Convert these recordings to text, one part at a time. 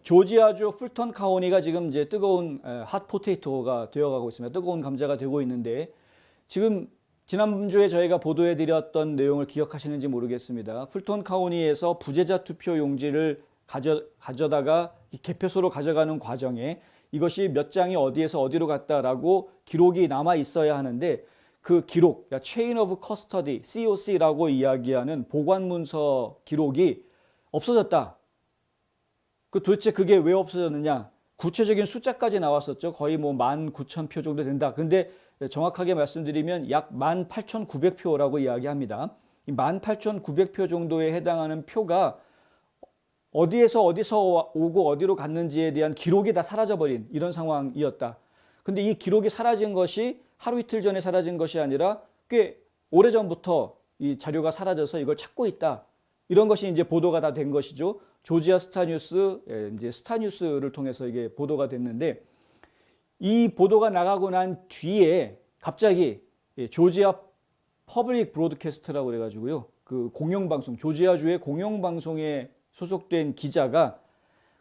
조지아주 풀턴 카운티가 지금 이제 뜨거운 핫 포테이토가 되어가고 있습니다. 뜨거운 감자가 되고 있는데 지금 지난주에 저희가 보도해드렸던 내용을 기억하시는지 모르겠습니다. 풀턴 카운티에서 부재자 투표 용지를 가져다가 개표소로 가져가는 과정에 이것이 몇 장이 어디에서 어디로 갔다라고 기록이 남아 있어야 하는데 그 기록, Chain of Custody, COC라고 이야기하는 보관 문서 기록이 없어졌다. 도대체 그게 왜 없어졌느냐? 구체적인 숫자까지 나왔었죠. 거의 뭐 19,000표 정도 된다. 근데 정확하게 말씀드리면 약 18,900표라고 이야기합니다. 이 18,900표 정도에 해당하는 표가 어디서 오고 어디로 갔는지에 대한 기록이 다 사라져버린 이런 상황이었다. 근데 이 기록이 사라진 것이 하루 이틀 전에 사라진 것이 아니라 꽤 오래전부터 이 자료가 사라져서 이걸 찾고 있다. 이런 것이 이제 보도가 다 된 것이죠. 조지아 스타뉴스, 이제 스타뉴스를 통해서 이게 보도가 됐는데 이 보도가 나가고 난 뒤에 갑자기 조지아 퍼블릭 브로드캐스트라고 그래가지고요. 그 공영방송, 조지아주의 공영방송에 소속된 기자가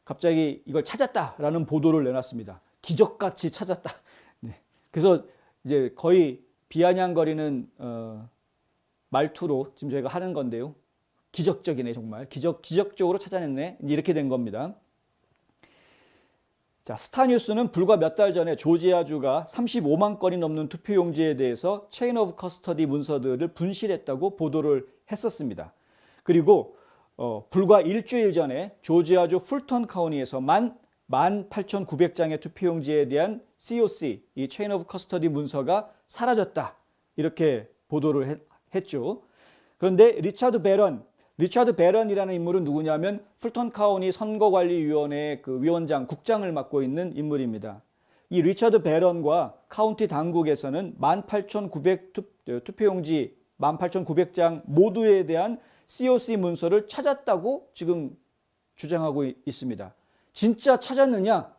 갑자기 이걸 찾았다라는 보도를 내놨습니다. 기적같이 찾았다. 네. 그래서 이제 거의 비아냥거리는 말투로 지금 저희가 하는 건데요. 기적적이네 정말. 기적적으로 찾아냈네. 이렇게 된 겁니다. 자, 스타뉴스는 불과 몇 달 전에 조지아주가 35만 건이 넘는 투표용지에 대해서 체인 오브 커스터디 문서들을 분실했다고 보도를 했었습니다. 그리고 불과 일주일 전에 조지아주 풀턴 카운티에서 18,900장의 투표용지에 대한 COC, 이 체인 오브 커스터디 문서가 사라졌다. 이렇게 보도를 했죠. 그런데 리차드 베런이라는 인물은 누구냐면 풀턴 카운티 선거관리위원회 그 위원장, 국장을 맡고 있는 인물입니다. 이 리차드 베런과 카운티 당국에서는 18,900 투표용지 18,900장 모두에 대한 COC 문서를 찾았다고 지금 주장하고 있습니다. 진짜 찾았느냐?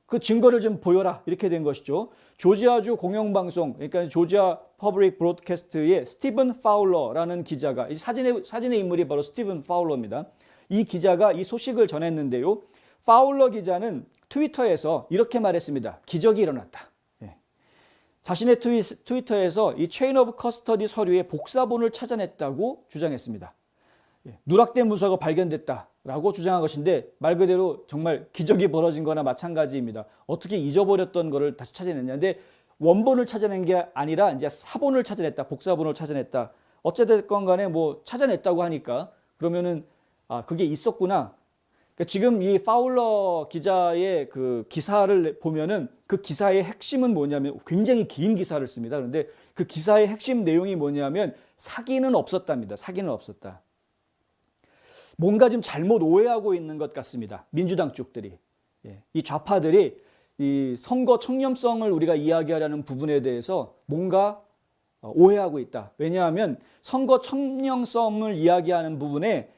그 증거를 좀 보여라. 이렇게 된 것이죠. 조지아주 공영방송, 그러니까 조지아 퍼블릭 브로드캐스트의 스티븐 파울러라는 기자가, 이 사진의 인물이 바로 스티븐 파울러입니다. 이 기자가 이 소식을 전했는데요. 파울러 기자는 트위터에서 이렇게 말했습니다. 기적이 일어났다. 자신의 트위터에서 이 체인 오브 커스터디 서류의 복사본을 찾아냈다고 주장했습니다. 누락된 문서가 발견됐다라고 주장한 것인데 말 그대로 정말 기적이 벌어진 거나 마찬가지입니다. 어떻게 잊어버렸던 거를 다시 찾아냈냐. 근데 원본을 찾아낸 게 아니라 이제 사본을 찾아냈다. 복사본을 찾아냈다. 어찌됐건 간에 뭐 찾아냈다고 하니까 그러면은 그게 있었구나. 그러니까 지금 이 파울러 기자의 그 기사를 보면은 그 기사의 핵심은 뭐냐면 굉장히 긴 기사를 씁니다. 그런데 그 기사의 핵심 내용이 뭐냐면 사기는 없었답니다. 사기는 없었다. 뭔가 지금 잘못 오해하고 있는 것 같습니다. 민주당 쪽들이. 이 좌파들이 이 선거 청렴성을 우리가 이야기하려는 부분에 대해서 뭔가 오해하고 있다. 왜냐하면 선거 청렴성을 이야기하는 부분에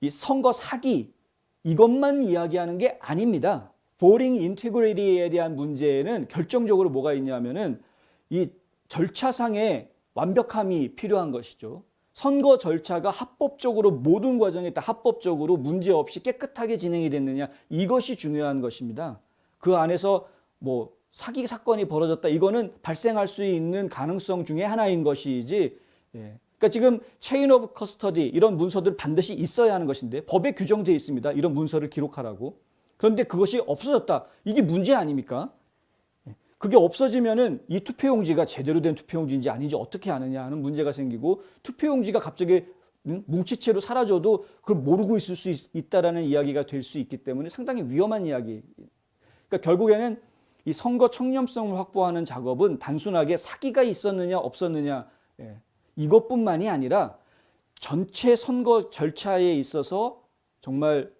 이 선거 사기 이것만 이야기하는 게 아닙니다. voting integrity에 대한 문제는 결정적으로 뭐가 있냐면은 이 절차상의 완벽함이 필요한 것이죠. 선거 절차가 합법적으로 모든 과정이 다 합법적으로 문제 없이 깨끗하게 진행이 됐느냐 이것이 중요한 것입니다. 그 안에서 뭐 사기 사건이 벌어졌다 이거는 발생할 수 있는 가능성 중에 하나인 것이지. 그러니까 지금 체인 오브 커스터디 이런 문서들 반드시 있어야 하는 것인데 법에 규정되어 있습니다. 이런 문서를 기록하라고. 그런데 그것이 없어졌다. 이게 문제 아닙니까? 그게 없어지면은 이 투표용지가 제대로 된 투표용지인지 아닌지 어떻게 아느냐 하는 문제가 생기고 투표용지가 갑자기 뭉치채로 사라져도 그걸 모르고 있을 수 있다라는 이야기가 될 수 있기 때문에 상당히 위험한 이야기. 그러니까 결국에는 이 선거 청렴성을 확보하는 작업은 단순하게 사기가 있었느냐 없었느냐 이것뿐만이 아니라 전체 선거 절차에 있어서 정말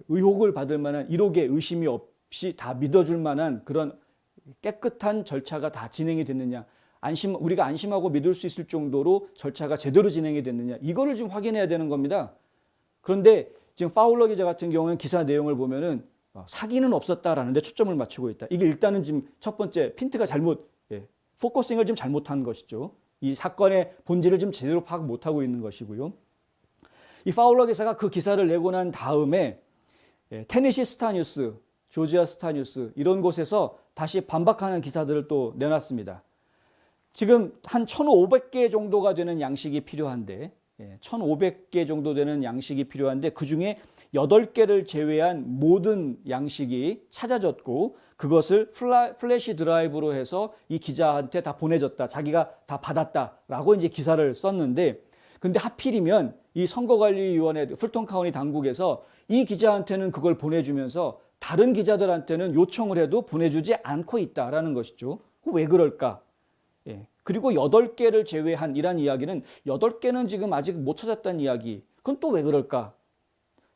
의혹을 받을 만한 1억의 의심이 없이 다 믿어줄 만한 그런 깨끗한 절차가 다 진행이 됐느냐, 우리가 안심하고 믿을 수 있을 정도로 절차가 제대로 진행이 됐느냐, 이거를 지금 확인해야 되는 겁니다. 그런데 지금 파울러 기자 같은 경우는 기사 내용을 보면은 사기는 없었다라는 데 초점을 맞추고 있다. 이게 일단은 지금 첫 번째 핀트가 포커싱을 지금 잘못한 것이죠. 이 사건의 본질을 지금 제대로 파악 못하고 있는 것이고요. 이 파울러 기자가 그 기사를 내고 난 다음에 테네시 스타뉴스, 조지아 스타뉴스 이런 곳에서 다시 반박하는 기사들을 또 내놨습니다. 지금 한 1,500개 정도가 되는 양식이 필요한데 1,500개 정도 되는 양식이 필요한데 그중에 8개를 제외한 모든 양식이 찾아졌고 그것을 플래시 드라이브로 해서 이 기자한테 다 보내줬다. 자기가 다 받았다라고 이제 기사를 썼는데 근데 하필이면 이 선거관리위원회 풀턴 카운티 당국에서 이 기자한테는 그걸 보내주면서 다른 기자들한테는 요청을 해도 보내주지 않고 있다라는 것이죠. 왜 그럴까? 그리고 8개를 제외한 이란 이야기는 8개는 지금 아직 못 찾았다는 이야기. 그건 또 왜 그럴까?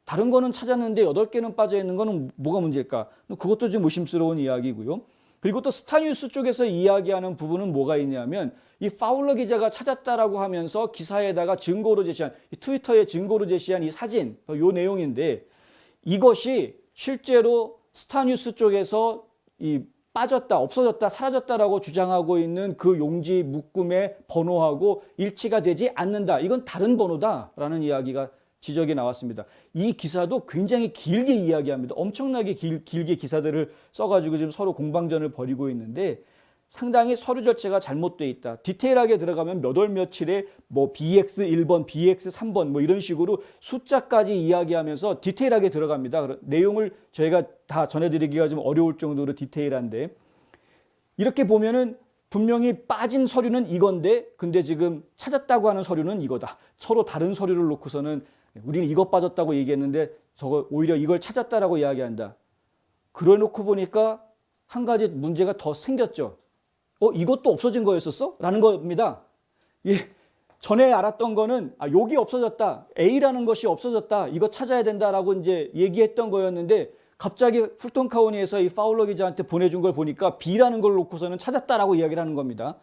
다른 거는 찾았는데 8개는 빠져 있는 거는 뭐가 문제일까? 그것도 좀 의심스러운 이야기고요. 그리고 또 스타뉴스 쪽에서 이야기하는 부분은 뭐가 있냐면 이 파울러 기자가 찾았다라고 하면서 기사에다가 증거로 제시한 트위터에 증거로 제시한 이 사진, 요 내용인데 이것이 실제로 스타뉴스 쪽에서 이 빠졌다, 없어졌다, 사라졌다라고 주장하고 있는 그 용지 묶음의 번호하고 일치가 되지 않는다. 이건 다른 번호다라는 이야기가 지적이 나왔습니다. 이 기사도 굉장히 길게 이야기합니다. 엄청나게 길게 기사들을 써가지고 지금 서로 공방전을 벌이고 있는데 상당히 서류 절차가 잘못되어 있다. 디테일하게 들어가면 몇 월 며칠에 뭐 BX1번, BX3번 뭐 이런 식으로 숫자까지 이야기하면서 디테일하게 들어갑니다. 내용을 저희가 다 전해드리기가 좀 어려울 정도로 디테일한데 이렇게 보면은 분명히 빠진 서류는 이건데 근데 지금 찾았다고 하는 서류는 이거다. 서로 다른 서류를 놓고서는 우리는 이것 빠졌다고 얘기했는데 저거 오히려 이걸 찾았다라고 이야기한다. 그래놓고 보니까 한 가지 문제가 더 생겼죠. 이것도 없어진 거였었어? 라는 겁니다. 전에 알았던 거는 여기 없어졌다. A라는 것이 없어졌다. 이거 찾아야 된다라고 이제 얘기했던 거였는데 갑자기 풀턴 카운티에서 이 파울러 기자한테 보내준 걸 보니까 B라는 걸 놓고서는 찾았다라고 이야기를 하는 겁니다.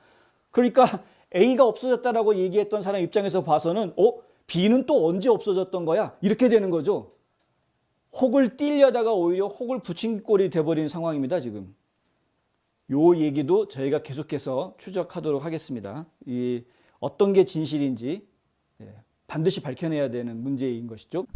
그러니까 A가 없어졌다라고 얘기했던 사람 입장에서 봐서는 B는 또 언제 없어졌던 거야? 이렇게 되는 거죠. 혹을 띄려다가 오히려 혹을 붙인 꼴이 돼버린 상황입니다. 지금. 요 얘기도 저희가 계속해서 추적하도록 하겠습니다. 어떤 게 진실인지 반드시 밝혀내야 되는 문제인 것이죠.